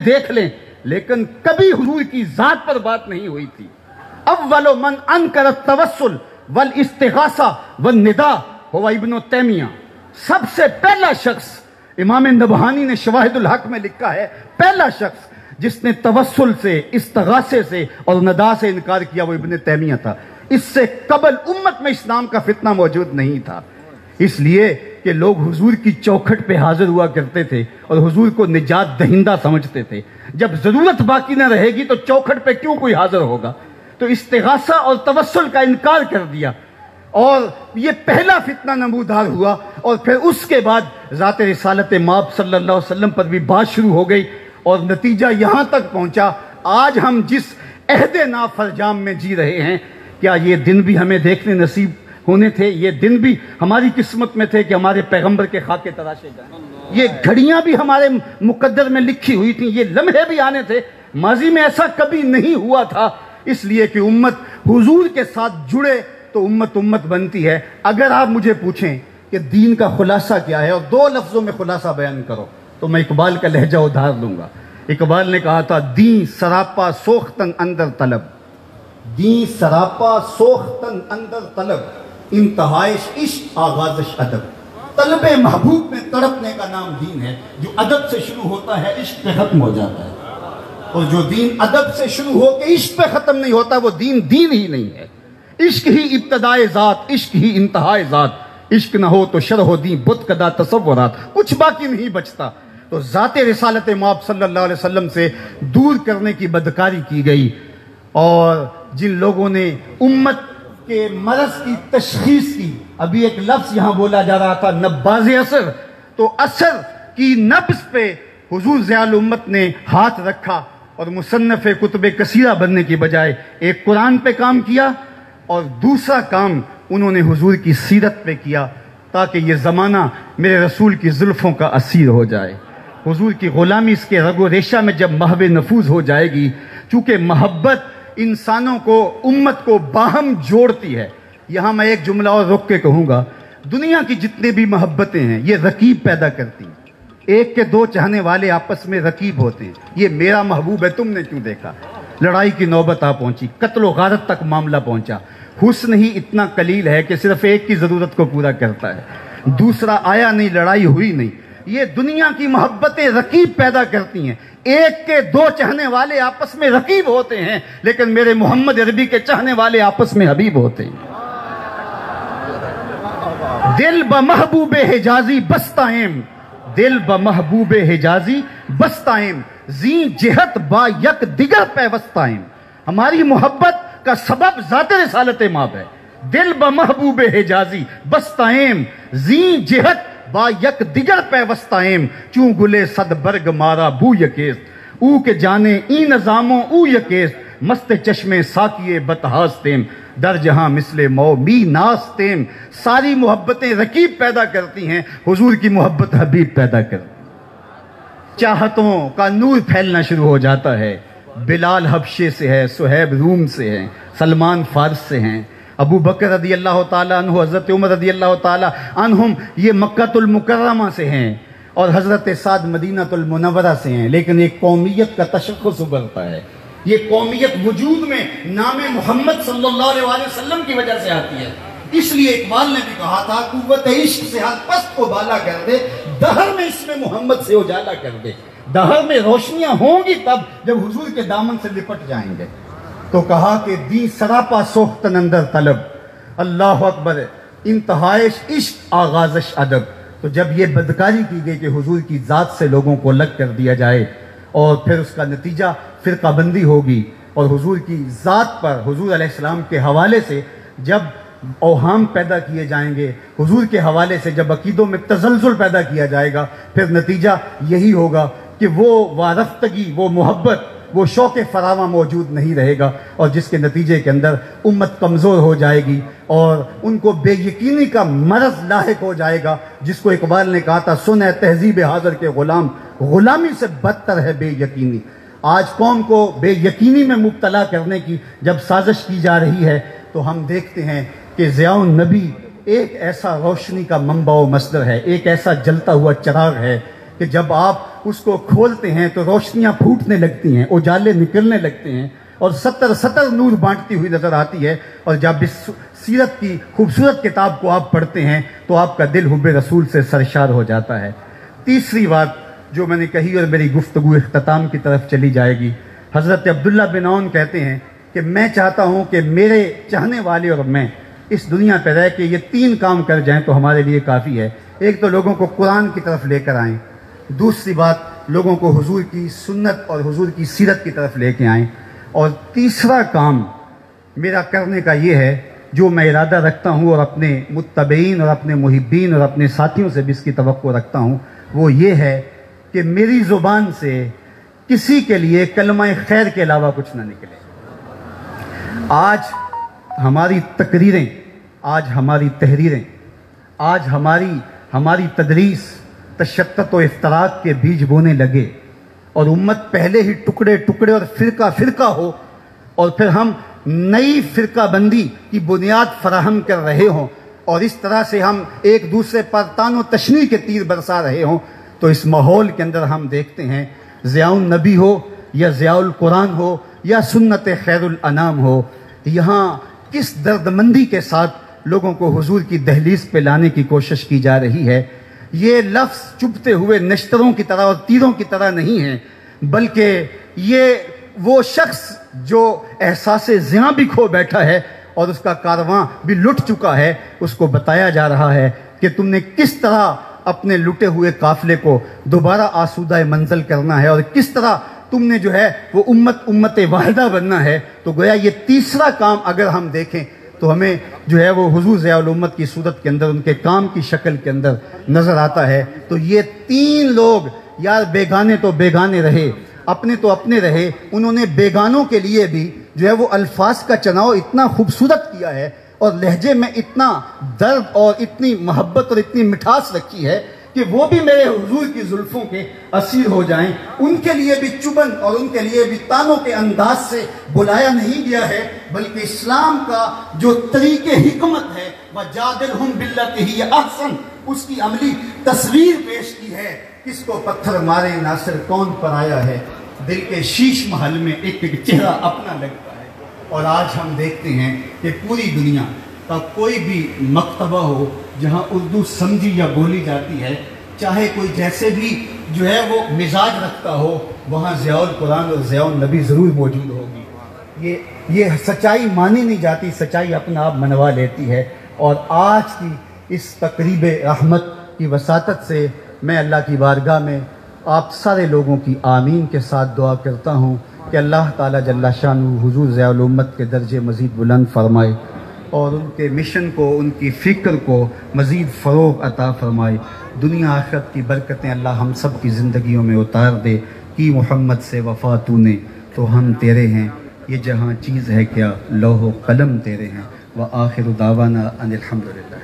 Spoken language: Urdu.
دیکھ لیں، لیکن کبھی حضور کی ذات پر بات نہیں ہوئی تھی۔ اول من انکر التوسل والاستغاثہ والنداء هو ابن تیمیہ، سب سے پہلا شخص، امام نبہانی نے شواہد الحق میں لکھا ہے، پہلا شخص جس نے توسل سے، استغاثے سے اور ندا سے انکار کیا وہ ابن تیمیہ تھا۔ اس سے قبل امت میں اسلام کا فتنہ موجود نہیں تھا، اس لیے کہ لوگ حضور کی چوکھٹ پہ حاضر ہوا کرتے تھے اور حضور کو نجات دہندہ سمجھتے تھے۔ جب ضرورت باقی نہ رہے گی تو چوکھٹ پہ کیوں کوئی حاضر ہوگا؟ تو استغاثہ اور توسل کا انکار کر دیا، اور یہ پہلا فتنہ نمودار ہوا، اور پھر اس کے بعد ذات رسالت مآب صلی اللہ علیہ وسلم پر بھی بات شروع ہو گئی، اور نتیجہ یہاں تک پہنچا آج ہم جس عہد نافرجام میں جی رہے ہیں، کیا یہ دن بھی ہمیں دیکھنے نصیب ہونے تھے؟ یہ دن بھی ہماری قسمت میں تھے کہ ہمارے پیغمبر کے خاکے تراشے جائیں؟ یہ گھڑیاں بھی ہمارے مقدر میں لکھی ہوئی تھیں، یہ لمحے بھی آنے تھے؟ ماضی میں ایسا کبھی نہیں ہوا تھا، اس لیے کہ امت حضور کے ساتھ جڑے تو امت بنتی ہے۔ اگر آپ مجھے پوچھیں کہ دین کا خلاصہ کیا ہے اور 2 لفظوں میں خلاصہ بیان کرو، تو میں اقبال کا لہجہ ادھار لوں گا۔ اقبال نے کہا تھا، دین سراپا سوختن اندر طلب، دین سراپا سوختن اندر طلب، انتہائش عشق آغازش ادب۔ طلب محبوب میں تڑپنے کا نام دین ہے، جو ادب سے شروع ہوتا ہے عشق پہ ختم ہو جاتا ہے، اور جو دین ادب سے شروع ہو کے عشق پہ ختم نہیں ہوتا وہ دین ہی نہیں ہے۔ عشق ہی ابتدائے ذات، عشق ہی انتہائے ذات، عشق نہ ہو تو شرح دین بت کدا تصورات، کچھ باقی نہیں بچتا۔ تو ذات رسالت مآب صلی اللہ علیہ وسلم سے دور کرنے کی بدکاری کی گئی، اور جن لوگوں نے امت کے مرض کی تشخیص کی، ابھی ایک لفظ یہاں بولا جا رہا تھا نباز اثر، تو اثر کی نبض پہ حضور ضیاء الامت نے ہاتھ رکھا، اور مصنف کتب کثیرہ بننے کی بجائے ایک قرآن پہ کام کیا، اور دوسرا کام انہوں نے حضور کی سیرت پہ کیا، تاکہ یہ زمانہ میرے رسول کی زلفوں کا اسیر ہو جائے۔ حضور کی غلامی اس کے رگ و ریشہ میں جب محو نفوذ ہو جائے گی، چونکہ محبت انسانوں کو، امت کو باہم جوڑتی ہے۔ یہاں میں ایک جملہ اور رک کے کہوں گا، دنیا کی جتنے بھی محبتیں ہیں یہ رقیب پیدا کرتی ہیں۔ ایک کے 2 چاہنے والے آپس میں رقیب ہوتے ہیں، یہ میرا محبوب ہے تم نے کیوں دیکھا؟ لڑائی کی نوبت آ پہنچی، قتل و غارت تک معاملہ پہنچا۔ حسن ہی اتنا قلیل ہے کہ صرف ایک کی ضرورت کو پورا کرتا ہے، دوسرا آیا نہیں، لڑائی ہوئی نہیں۔ یہ دنیا کی محبتیں رقیب پیدا کرتی ہیں، ایک کے 2 چاہنے والے آپس میں رقیب ہوتے ہیں، لیکن میرے محمد عربی کے چاہنے والے آپس میں حبیب ہوتے ہیں۔ دل بمحبوب حجازی بستائم، دل بمحبوب حجازی بستائم، زی جہت با یک دیگر پیوستائم۔ ہماری محبت کا سبب ذات رسالت مآب ہے۔ دل بمحبوب حجازی بستائم، زی جہت با یک دیگر پیوستائم، چون گلے صد برگ مارا بو یکیست، او کے جانے ای نظاموں او یکیست، مست چشم ساکیے بتہاستیم، در جہاں مثل مو می ناستیم۔ ساری محبتیں رقیب پیدا کرتی ہیں، حضور کی محبت حبیب پیدا کرتی ہے۔ چاہتوں کا نور پھیلنا شروع ہو جاتا ہے۔ بلال حبشے سے ہے، صہیب روم سے ہیں، سلمان فارس سے ہیں، ابو بکر رضی اللہ تعالیٰ عنہ، حضرت عمر رضی اللہ تعالیٰ عنہم یہ مکہ المکرمہ سے ہیں، اور حضرت سعد مدینہ المنورہ سے ہیں، لیکن ایک قومیت کا تشخص ابھرتا ہے۔ یہ قومیت وجود میں نام محمد صلی اللہ علیہ وسلم کی وجہ سے آتی ہے۔ اس لیے اقبال نے بھی کہا تھا، قوت عشق سے ہر پست کو بالا کر دے، دہر میں اس میں محمد سے اجالا کر دے۔ دہر میں روشنیاں ہوں گی تب جب حضور کے دامن سے لپٹ جائیں گے۔ تو کہا کہ دی سراپا سوختن اندر طلب، اللہ اکبر، انتہائش عشق آغازش ادب۔ تو جب یہ بدکاری کی گئی کہ حضور کی ذات سے لوگوں کو الگ کر دیا جائے، اور پھر اس کا نتیجہ فرقہ بندی ہوگی، اور حضور کی ذات پر، حضور علیہ السلام کے حوالے سے جب اوہام پیدا کیے جائیں گے، حضور کے حوالے سے جب عقیدوں میں تزلزل پیدا کیا جائے گا، پھر نتیجہ یہی ہوگا کہ وہ وارفتگی، وہ محبت، وہ شوق فراواں موجود نہیں رہے گا، اور جس کے نتیجے کے اندر امت کمزور ہو جائے گی، اور ان کو بے یقینی کا مرض لاحق ہو جائے گا، جس کو اقبال نے کہا تھا، سن ہے تہذیب حاضر کے غلام، غلامی سے بدتر ہے بے یقینی۔ آج قوم کو بے یقینی میں مبتلا کرنے کی جب سازش کی جا رہی ہے، تو ہم دیکھتے ہیں کہ ضیاء النبی ایک ایسا روشنی کا منبع و مصدر ہے، ایک ایسا جلتا ہوا چراغ ہے کہ جب آپ اس کو کھولتے ہیں تو روشنیاں پھوٹنے لگتی ہیں، اجالے نکلنے لگتے ہیں، اور سطر نور بانٹتی ہوئی نظر آتی ہے۔ اور جب اس سیرت کی خوبصورت کتاب کو آپ پڑھتے ہیں تو آپ کا دل حب رسول سے سرشار ہو جاتا ہے۔ تیسری بات جو میں نے کہی اور میری گفتگو اختتام کی طرف چلی جائے گی، حضرت عبداللہ بن عون کہتے ہیں کہ میں چاہتا ہوں کہ میرے چاہنے والے اور میں اس دنیا پہ رہ کے یہ 3 کام کر جائیں تو ہمارے لیے کافی ہے۔ ایک تو لوگوں کو قرآن کی طرف لے کر آئیں، دوسری بات لوگوں کو حضور کی سنت اور حضور کی سیرت کی طرف لے کے آئیں، اور تیسرا کام میرا کرنے کا یہ ہے جو میں ارادہ رکھتا ہوں اور اپنے متبعین اور اپنے محبین اور اپنے ساتھیوں سے بھی اس کی توقع رکھتا ہوں، وہ یہ ہے کہ میری زبان سے کسی کے لیے کلمہ خیر کے علاوہ کچھ نہ نکلے۔ آج ہماری تقریریں، آج ہماری تحریریں، آج ہماری تدریس تشتت و افتراق کے بیج بونے لگے، اور امت پہلے ہی ٹکڑے ٹکڑے اور فرقہ فرقہ ہو، اور پھر ہم نئی فرقہ بندی کی بنیاد فراہم کر رہے ہوں، اور اس طرح سے ہم ایک دوسرے پر تان و تشنیع کے تیر برسا رہے ہوں، تو اس ماحول کے اندر ہم دیکھتے ہیں ضیاء النبی ہو یا ضیاء القرآن ہو یا سنت خیر الانام ہو، یہاں کس درد مندی کے ساتھ لوگوں کو حضور کی دہلیز پہ لانے کی کوشش کی جا رہی ہے۔ یہ لفظ چبھتے ہوئے نشتروں کی طرح اور تیروں کی طرح نہیں ہے، بلکہ یہ وہ شخص جو احساس زیاں بھی کھو بیٹھا ہے اور اس کا کارواں بھی لٹ چکا ہے، اس کو بتایا جا رہا ہے کہ تم نے کس طرح اپنے لٹے ہوئے قافلے کو دوبارہ آسودہ منزل کرنا ہے، اور کس طرح تم نے جو ہے وہ امت واحدہ بننا ہے۔ تو گویا یہ تیسرا کام اگر ہم دیکھیں تو ہمیں جو ہے وہ حضور ضیاء الامت کی صورت کے اندر، ان کے کام کی شکل کے اندر نظر آتا ہے۔ تو یہ 3 لوگ یار بیگانے تو بیگانے رہے، اپنے تو اپنے رہے، انہوں نے بیگانوں کے لیے بھی جو ہے وہ الفاظ کا چناؤ اتنا خوبصورت کیا ہے، اور لہجے میں اتنا درد اور اتنی محبت اور اتنی مٹھاس رکھی ہے کہ وہ بھی میرے حضور کی زلفوں کے اسیر ہو جائیں۔ ان کے لیے بھی چبن اور ان کے لیے بھی تانوں کے انداز سے بلایا نہیں گیا ہے، بلکہ اسلام کا جو طریق حکمت ہے وَجَادِلْهُمْ بِالَّتِي هِيَ أَحْسَنُ، اس کی عملی تصویر پیش کی ہے۔ کس کو پتھر مارے ناصر کون پر آیا ہے، دل کے شیش محل میں ایک ایک چہرہ اپنا لگتا ہے۔ اور آج ہم دیکھتے ہیں کہ پوری دنیا کا کوئی بھی مکتبہ ہو جہاں اردو سمجھی یا بولی جاتی ہے، چاہے کوئی جیسے بھی جو ہے وہ مزاج رکھتا ہو، وہاں ضیاء القرآن اور ضیاء النبی ضرور موجود ہوگی۔ یہ سچائی مانی نہیں جاتی، سچائی اپنا آپ منوا لیتی ہے۔ اور آج کی اس تقریب رحمت کی وساطت سے میں اللہ کی بارگاہ میں آپ سارے لوگوں کی آمین کے ساتھ دعا کرتا ہوں کہ اللہ تعالیٰ جل شانہ حضور ضیاء الامت کے درجے مزید بلند فرمائے، اور ان کے مشن کو، ان کی فکر کو مزید فروغ عطا فرمائے۔ دنیا آخرت کی برکتیں اللہ ہم سب کی زندگیوں میں اتار دے۔ کی محمد سے وفا تو نے تو ہم تیرے ہیں، یہ جہاں چیز ہے کیا لوح و قلم تیرے ہیں۔ وآخر دعوانا ان الحمدللہ۔